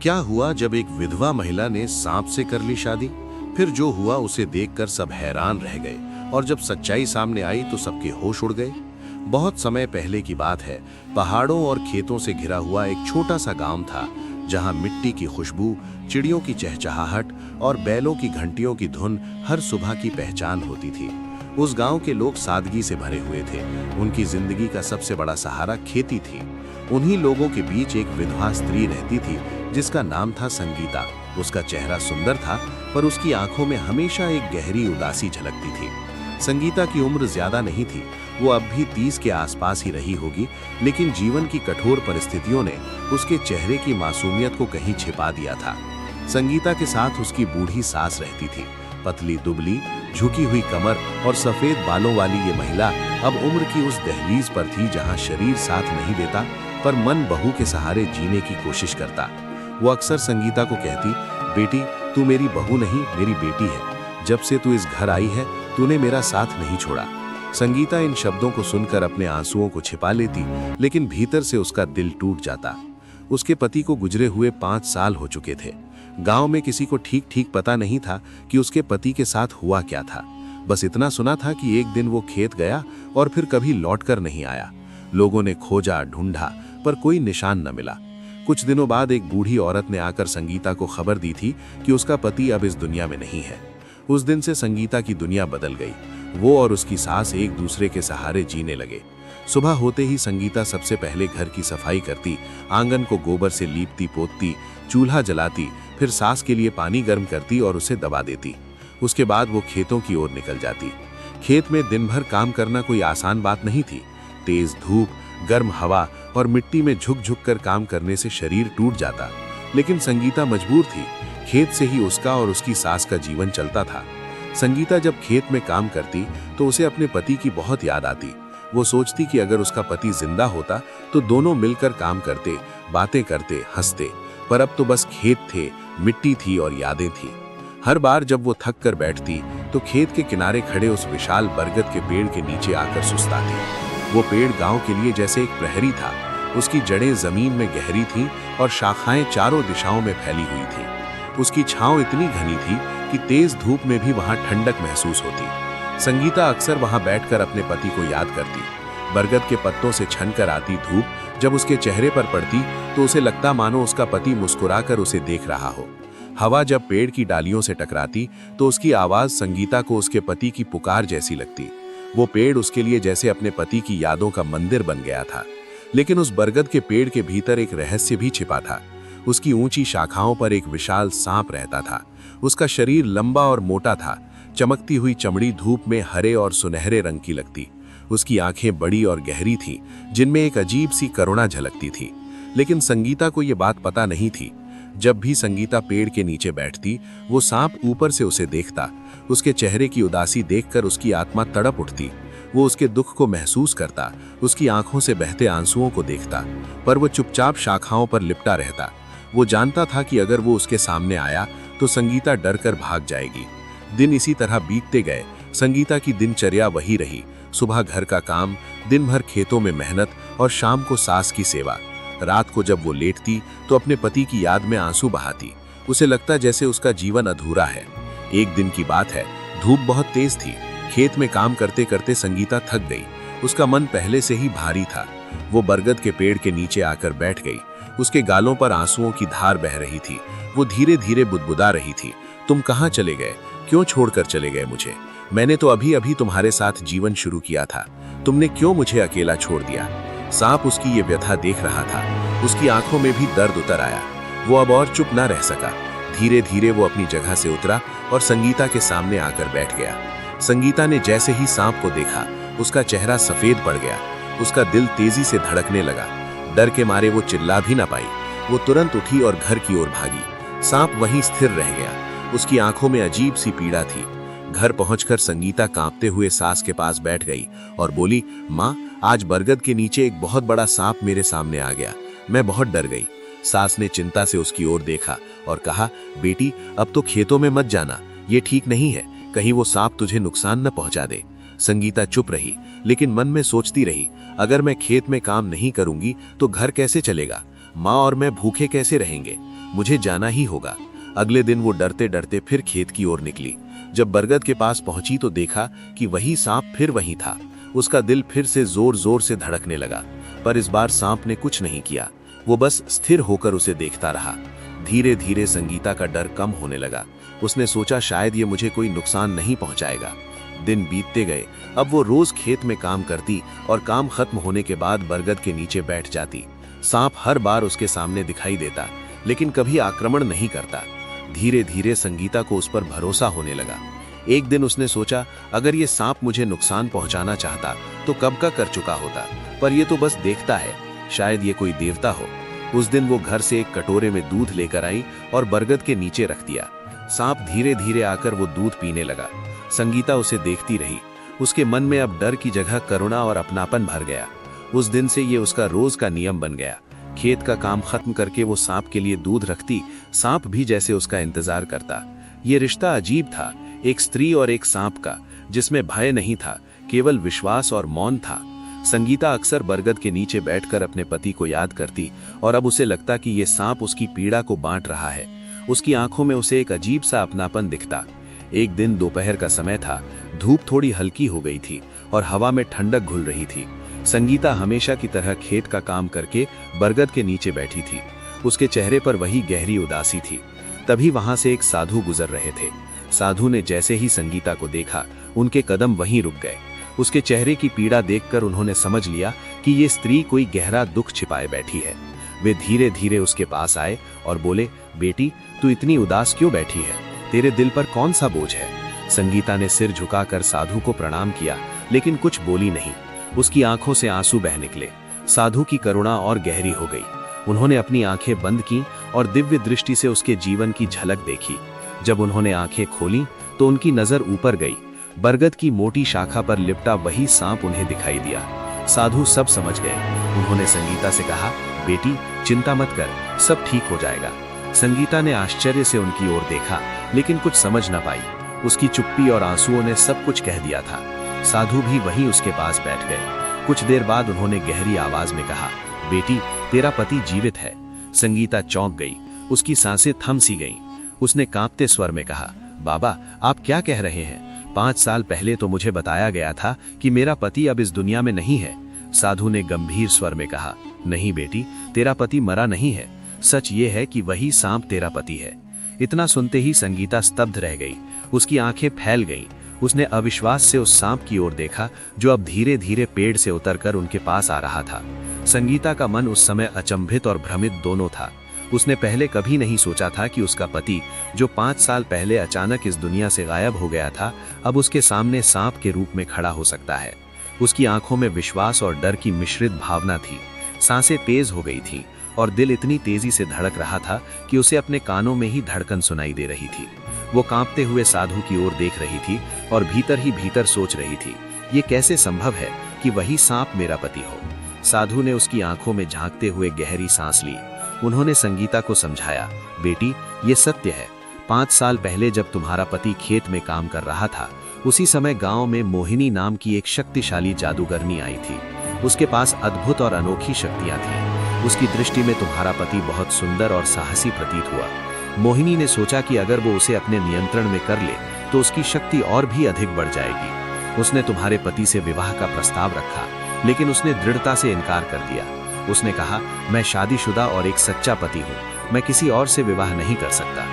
क्या हुआ जब एक विधवा महिला ने सांप से कर ली शादी? फिर जो हुआ उसे देखकर सब हैरान रह गए और जब सच्चाई सामने आई तो सबके होश उड़ गए। बहुत समय पहले की बात है। पहाड़ों और खेतों से घिरा हुआ एक छोटा सा गांव था, जहां मिट्टी की खुशबू, चिड़ियों की चहचहाहट और बैलों की घंटियों की धुन हर सुबह की पहचान होती थी। उस गांव के लोग सादगी से भरे हुए थे। उनकी जिंदगी का सबसे बड़ा सहारा खेती थी। उन्हीं लोगों के बीच एक विधवा स्त्री रहती थी जिसका नाम था संगीता। उसका चेहरा सुंदर था, पर उसकी आंखों में हमेशा एक गहरी उदासी झलकती थी। संगीता की उम्र ज्यादा नहीं थी, वो अब भी 30 के आसपास ही रही होगी, लेकिन जीवन की कठोर परिस्थितियों ने उसके चेहरे की मासूमियत को कहीं छिपा दिया था। संगीता के साथ उसकी बूढ़ी सास रहती थी। पतली दुबली, झुकी हुई कमर और सफेद बालों वाली ये महिला अब उम्र की उस दहलीज पर थी जहां शरीर साथ नहीं देता, पर मन बहू के सहारे जीने की कोशिश करता। वो अक्सर संगीता को कहती, बेटी तू मेरी बहू नहीं, मेरी बेटी है। जब से तू इस घर आई है तूने मेरा साथ नहीं छोड़ा। संगीता इन शब्दों को सुनकर अपने आंसुओं को छिपा लेती, लेकिन भीतर से उसका दिल टूट जाता। उसके पति को गुजरे हुए 5 साल हो चुके थे। गांव में किसी को ठीक ठीक पता नहीं था कि उसके पति के साथ हुआ क्या था। बस इतना सुना था कि एक दिन वो खेत गया और फिर कभी लौटकर नहीं आया। लोगों ने खोजा ढूंढा, पर कोई निशान न मिला। कुछ दिनों बाद एक बूढ़ी औरत ने आकर संगीता को खबर दी थी कि उसका पति अब इस दुनिया में नहीं है। उस दिन से संगीता की दुनिया बदल गई। वो और उसकी सास एक दूसरे के सहारे जीने लगे। सुबह होते ही संगीता सबसे पहले घर की सफाई करती, आंगन को गोबर से लीपती पोतती, चूल्हा जलाती, फिर सास के लिए पानी गर्म करती और उसे दबा देती। उसके बाद वो खेतों की ओर निकल जाती। खेत में दिन भर काम करना कोई आसान बात नहीं थी। तेज धूप, गर्म हवा और मिट्टी में झुक झुक कर काम करने से शरीर टूट जाता, लेकिन संगीता मजबूर थी। खेत से ही उसका और उसकी सास का जीवन चलता था। संगीता जब खेत में काम करती तो उसे अपने पति की बहुत याद आती। वो सोचती कि अगर उसका पति जिंदा होता तो दोनों मिलकर काम करते, बातें करते, हंसते। पर अब तो बस खेत थे, मिट्टी थी और यादें थी। हर बार जब वो थक कर बैठती तो खेत के किनारे खड़े उस विशाल बरगद के पेड़ के नीचे आकर सुस्ताती। वो पेड़ गांव के लिए जैसे एक प्रहरी था। उसकी जड़ें जमीन में गहरी थीं और शाखाएं चारों दिशाओं में फैली हुई थी। उसकी छांव इतनी घनी थी कि तेज धूप में भी वहां ठंडक महसूस होती। संगीता अक्सर वहां बैठकर अपने पति को याद करती। बरगद के पत्तों से छनकर आती धूप जब उसके चेहरे पर पड़ती तो उसे लगता मानो उसका पति मुस्कुराकर उसे देख रहा हो। हवा जब पेड़ की डालियों से टकराती तो उसकी आवाज संगीता को उसके पति की पुकार जैसी लगती। वो पेड़ उसके लिए जैसे अपने पति की यादों का मंदिर बन गया था। लेकिन उस बरगद के पेड़ के भीतर एक रहस्य भी छिपा था। उसकी ऊंची शाखाओं पर एक विशाल सांप रहता था। उसका शरीर लंबा और मोटा था। चमकती हुई चमड़ी धूप में हरे और सुनहरे रंग की लगती। उसकी आंखें बड़ी और गहरी थीं, जिनमें एक अजीब सी करुणा झलकती थी। लेकिन संगीता को ये बात पता नहीं थी। जब भी संगीता पेड़ के नीचे बैठती, वो सांप ऊपर से उसे देखता। उसके चेहरे की उदासी देखकर उसकी आत्मा तड़प उठती। वो उसके दुख को महसूस करता, उसकी आंखों से बहते आंसुओं को देखता, पर वो चुपचाप शाखाओं पर लिपटा रहता। वो जानता था कि अगर वो उसके सामने आया तो संगीता डर कर भाग जाएगी। दिन इसी तरह बीतते गए। संगीता की दिनचर्या वही रही। सुबह घर का काम, दिन भर खेतों में मेहनत और शाम को सास की सेवा। रात को जब वो लेटती तो अपने पति की याद में आंसू बहाती। उसे लगता जैसे उसका जीवन अधूरा है। एक दिन की बात है, धूप बहुत तेज थी। खेत में काम करते करते संगीता थक गई। उसका मन पहले से ही भारी था। वो बरगद के पेड़ के नीचे आकर बैठ गई। उसके गालों पर आंसुओं की धार बह रही थी। वो धीरे धीरे बुदबुदा रही थी, तुम कहाँ चले गए? क्यों छोड़कर चले गए मुझे? मैंने तो अभी अभी तुम्हारे साथ जीवन शुरू किया था। तुमने क्यों मुझे अकेला छोड़ दिया? सांप उसकी ये व्यथा देख रहा था। उसकी आंखों में भी दर्द उतर आया। वो अब और चुप ना रह सका। धीरे धीरे वो अपनी जगह से उतरा और संगीता के सामने आकर बैठ गया। संगीता ने जैसे ही सांप को देखा, उसका चेहरा सफेद पड़ गया। उसका दिल तेजी से धड़कने लगा। डर के मारे वो चिल्ला भी ना पाई। वो तुरंत उठी और घर की ओर भागी। सांप वहीं स्थिर रह गया। उसकी आंखों में अजीब सी पीड़ा थी। घर पहुंचकर संगीता कांपते हुए सास के पास बैठ गई और बोली, माँ, आज बरगद के नीचे एक बहुत बड़ा सांप मेरे सामने आ गया। मैं बहुत डर गई। सास ने चिंता से उसकी ओर देखा और कहा, बेटी अब तो खेतों में मत जाना, ये ठीक नहीं है। कहीं वो सांप तुझे नुकसान न पहुंचा दे। संगीता चुप रही, लेकिन मन में सोचती रही, अगर मैं खेत में काम नहीं करूंगी तो घर कैसे चलेगा? माँ और मैं भूखे कैसे रहेंगे? मुझे जाना ही होगा। अगले दिन वो डरते डरते फिर खेत की ओर निकली। जब बरगद के पास पहुंची तो देखा कि वही सांप फिर वहीं था। उसका दिल फिर से जोर जोर से धड़कने लगा, पर इस बार सांप ने कुछ नहीं किया। वो बस स्थिर होकर उसे देखता रहा। धीरे धीरे संगीता का डर कम होने लगा। उसने सोचा शायद ये मुझे कोई नुकसान नहीं पहुंचाएगा। दिन बीतते गए। अब वो रोज खेत में काम करती और काम खत्म होने के बाद बरगद के नीचे बैठ जाती। सांप हर बार उसके सामने दिखाई देता, लेकिन कभी आक्रमण नहीं करता। धीरे धीरे संगीता को उस पर भरोसा होने लगा। एक दिन उसने सोचा, अगर ये सांप मुझे नुकसान पहुंचाना चाहता तो कब का कर चुका होता, पर ये तो बस देखता है, शायद ये कोई देवता हो। उस दिन वो घर से एक कटोरे में दूध लेकर आई और बरगद के नीचे रख दिया। सांप धीरे धीरे आकर वो दूध पीने लगा। संगीता उसे देखती रही। उसके मन में अब डर की जगह करुणा और अपनापन भर गया। उस दिन से ये उसका रोज का नियम बन गया। खेत का काम खत्म करके वो सांप के लिए दूध रखती। सांप भी जैसे उसका इंतजार करता। ये रिश्ता अजीब था, एक स्त्री और एक सांप का, जिसमें भय नहीं था, केवल विश्वास और मौन था। संगीता अक्सर बरगद के नीचे बैठकर अपने पति को याद करती और अब उसे लगता कि ये सांप उसकी पीड़ा को बांट रहा है। उसकी आंखों में उसे एक अजीब सा अपनापन दिखता। एक दिन दोपहर का समय था। धूप थोड़ी हल्की हो गई थी और हवा में ठंडक घुल रही थी। संगीता हमेशा की तरह खेत का काम करके बरगद के नीचे बैठी थी। उसके चेहरे पर वही गहरी उदासी थी। तभी वहां से एक साधु गुजर रहे थे। साधु ने जैसे ही संगीता को देखा, उनके कदम वहीं रुक गए। उसके चेहरे की पीड़ा देखकर उन्होंने समझ लिया कि ये स्त्री कोई गहरा दुख छिपाए बैठी है। वे धीरे धीरे उसके पास आए और बोले, बेटी, तू इतनी उदास क्यों बैठी है? तेरे दिल पर कौन सा बोझ है? संगीता ने सिर झुकाकर साधु को प्रणाम किया, लेकिन कुछ बोली नहीं। उसकी आंखों से आंसू बह निकले। साधु की करुणा और गहरी हो गई। उन्होंने अपनी आंखें बंद की और दिव्य दृष्टि से उसके जीवन की झलक देखी। जब उन्होंने आंखें खोली तो उनकी नजर ऊपर गई। बरगद की मोटी शाखा पर लिपटा वही सांप उन्हें दिखाई दिया। साधु सब समझ गए। उन्होंने संगीता से कहा, बेटी, चिंता मत कर, सब ठीक हो जाएगा। संगीता ने आश्चर्य से उनकी ओर देखा, लेकिन कुछ समझ न पाई। उसकी चुप्पी और आंसुओं ने सब कुछ कह दिया था। साधु भी वहीं उसके पास बैठ गए। कुछ देर बाद उन्होंने गहरी आवाज में कहा, बेटी, तेरा पति जीवित है। संगीता चौंक गई। उसकी सांसें थम सी गईं। उसने कांपते स्वर में कहा, बाबा, आप क्या कह रहे हैं? 5 साल पहले तो मुझे बताया गया था कि मेरा पति अब इस दुनिया में नहीं है। साधु ने गंभीर स्वर में कहा, नहीं बेटी, तेरा पति मरा नहीं है। सच ये है कि वही सांप तेरा पति है। इतना सुनते ही संगीता स्तब्ध रह गई। उसकी आंखें फैल गईं। उसने अविश्वास से उस सांप की ओर देखा, जो अब धीरे धीरे पेड़ से उतरकर उनके पास आ रहा था। संगीता का मन उस समय अचंभित और भ्रमित दोनों था। उसने पहले कभी नहीं सोचा था कि उसका पति, जो 5 साल पहले अचानक इस दुनिया से गायब हो गया था, अब उसके सामने सांप के रूप में खड़ा हो सकता है। उसकी आंखों में विश्वास और डर की मिश्रित भावना थी। सांसें तेज हो गई थी और दिल इतनी तेजी से धड़क रहा था कि उसे अपने कानों में ही धड़कन सुनाई दे रही थी। वो कांपते हुए साधु की ओर देख रही थी और भीतर ही भीतर सोच रही थी, ये कैसे संभव है कि वही सांप मेरा पति हो। साधु ने उसकी आंखों में झांकते हुए गहरी सांस ली। उन्होंने संगीता को समझाया, बेटी, ये सत्य है। 5 साल पहले जब तुम्हारा पति खेत में काम कर रहा था, उसी समय गांव में मोहिनी नाम की एक शक्तिशाली जादूगरनी आई थी। उसके पास अद्भुत और अनोखी शक्तियां थीं। उसकी दृष्टि में तुम्हारा पति बहुत सुंदर और साहसी प्रतीत हुआ। मोहिनी ने सोचा कि अगर वो उसे अपने नियंत्रण में कर ले तो उसकी शक्ति और भी अधिक बढ़ जाएगी। उसने तुम्हारे पति से विवाह का प्रस्ताव रखा, लेकिन उसने दृढ़ता से इनकार कर दिया। उसने कहा, मैं शादीशुदा और एक सच्चा पति हूँ, मैं किसी और से विवाह नहीं कर सकता।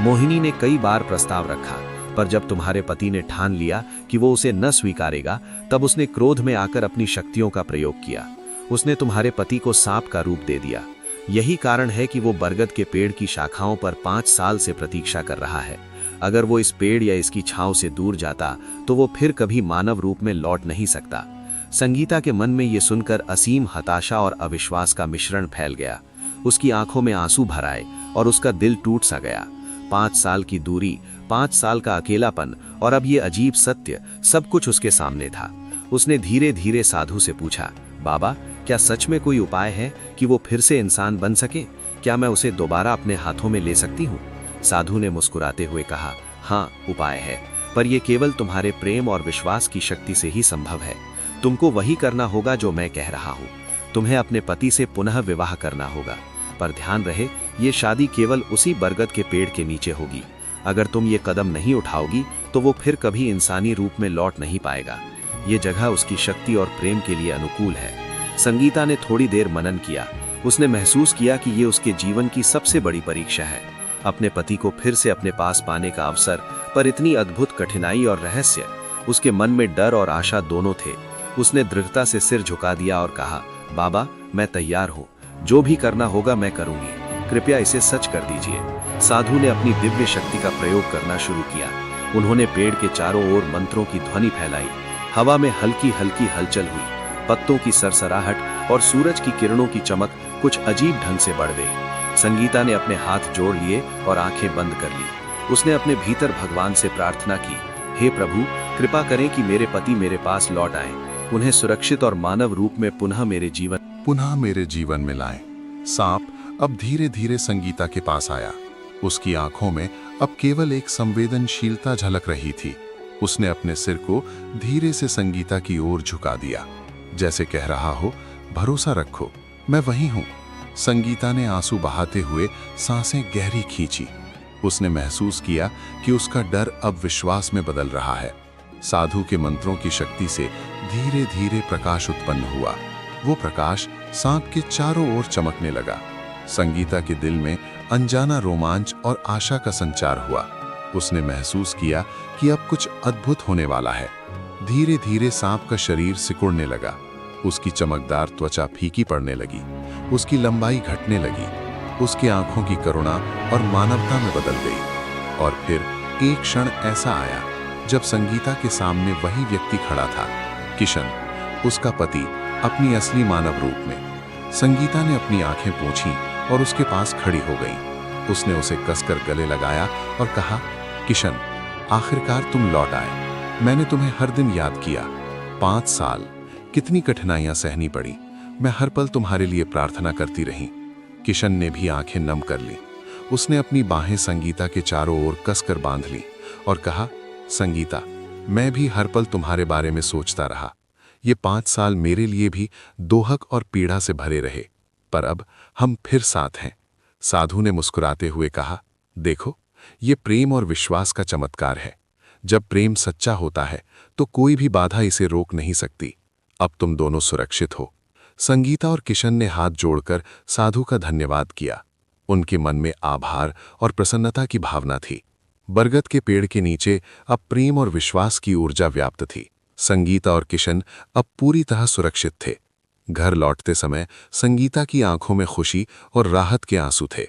मोहिनी ने कई बार प्रस्ताव रखा, पर जब तुम्हारे पति ने ठान लिया कि वो उसे न स्वीकारेगा, तब उसने क्रोध में आकर अपनी शक्तियों का प्रयोग किया। उसने तुम्हारे पति को सांप का रूप दे दिया। यही कारण है कि वो बरगद के पेड़ की शाखाओं पर 5 साल से प्रतीक्षा कर रहा है। अगर वो इस पेड़ या इसकी छांव से दूर जाता तो वो फिर कभी मानव रूप में लौट नहीं सकता। संगीता के मन में ये सुनकर असीम हताशा और अविश्वास का मिश्रण फैल गया। उसकी आंखों में आंसू भर आए और उसका दिल टूट सा गया। 5 साल की दूरी, 5 साल का अकेलापन और अब ये अजीब सत्य, सब कुछ उसके सामने था। उसने धीरे धीरे साधु से पूछा, बाबा, क्या सच में कोई उपाय है कि वो फिर से इंसान बन सके? क्या मैं उसे दोबारा अपने हाथों में ले सकती हूँ? साधु ने मुस्कुराते हुए कहा, हाँ, उपाय है, पर यह केवल तुम्हारे प्रेम और विश्वास की शक्ति से ही संभव है। तुमको वही करना होगा जो मैं कह रहा हूँ। तुम्हें अपने पति से पुनः विवाह करना होगा। पर ध्यान रहे, ये शादी केवल उसी बरगद के पेड़ के नीचे होगी। अगर तुम ये कदम नहीं उठाओगी तो वो फिर कभी इंसानी रूप में लौट नहीं पाएगा। ये जगह उसकी शक्ति और प्रेम के लिए अनुकूल है। संगीता ने थोड़ी देर मनन किया। उसने महसूस किया कि ये उसके जीवन की सबसे बड़ी परीक्षा है। अपने पति को फिर से अपने पास पाने का अवसर, पर इतनी अद्भुत कठिनाई और रहस्य। उसके मन में डर और आशा दोनों थे। उसने दृढ़ता से सिर झुका दिया और कहा, बाबा, मैं तैयार हूँ। जो भी करना होगा मैं करूंगी। कृपया इसे सच कर दीजिए। साधु ने अपनी दिव्य शक्ति का प्रयोग करना शुरू किया। उन्होंने पेड़ के चारों ओर मंत्रों की ध्वनि फैलाई। हवा में हल्की हल्की हलचल हुई। पत्तों की सरसराहट और सूरज की किरणों की चमक कुछ अजीब ढंग से बढ़ गई। संगीता ने अपने हाथ जोड़ लिए और आंखें बंद कर ली। उसने अपने भीतर भगवान से प्रार्थना की, हे प्रभु, कृपा करें कि मेरे पति मेरे पास लौट आए। उन्हें सुरक्षित और मानव रूप में पुनः मेरे जीवन में लाएं। सांप अब धीरे धीरे संगीता के पास आया। उसकी आंखों में अब केवल एक संवेदनशीलता झलक रही थी। उसने अपने सिर को धीरे से संगीता की ओर झुका दिया, जैसे कह रहा हो, भरोसा रखो, मैं वहीं हूं। संगीता ने आंसू बहाते हुए सांसें गहरी खींची। उसने महसूस किया कि उसका डर अब विश्वास में बदल रहा है। साधु के मंत्रों की शक्ति से धीरे धीरे प्रकाश उत्पन्न हुआ। वो प्रकाश सांप के चारों ओर चमकने लगा। संगीता के दिल में अनजाना रोमांच और आशा का संचार हुआ। उसने महसूस किया कि अब कुछ अद्भुत होने वाला है। धीरे धीरे सांप का शरीर सिकुड़ने लगा। उसकी चमकदार त्वचा फीकी पड़ने लगी। उसकी लंबाई घटने लगी। उसकी आंखों की करुणा और मानवता में बदल गई। और फिर एक क्षण ऐसा आया जब संगीता के सामने वही व्यक्ति खड़ा था, किशन, उसका पति, अपनी असली मानव रूप में। संगीता ने अपनी आंखें पोंछी और उसके पास खड़ी हो गई। उसने उसे कसकर गले लगाया और कहा, किशन, आखिरकार तुम लौट आए। मैंने तुम्हें हर दिन याद किया। 5 साल, कितनी कठिनाइयां सहनी पड़ी। मैं हर पल तुम्हारे लिए प्रार्थना करती रही। किशन ने भी आंखें नम कर ली। उसने अपनी बाहें संगीता के चारों ओर कसकर बांध ली और कहा, संगीता, मैं भी हर पल तुम्हारे बारे में सोचता रहा। ये 5 साल मेरे लिए भी दोहक और पीड़ा से भरे रहे, पर अब हम फिर साथ हैं। साधु ने मुस्कुराते हुए कहा, देखो, ये प्रेम और विश्वास का चमत्कार है। जब प्रेम सच्चा होता है तो कोई भी बाधा इसे रोक नहीं सकती। अब तुम दोनों सुरक्षित हो। संगीता और किशन ने हाथ जोड़कर साधु का धन्यवाद किया। उनके मन में आभार और प्रसन्नता की भावना थी। बरगद के पेड़ के नीचे अब प्रेम और विश्वास की ऊर्जा व्याप्त थी। संगीता और किशन अब पूरी तरह सुरक्षित थे। घर लौटते समय संगीता की आंखों में खुशी और राहत के आंसू थे।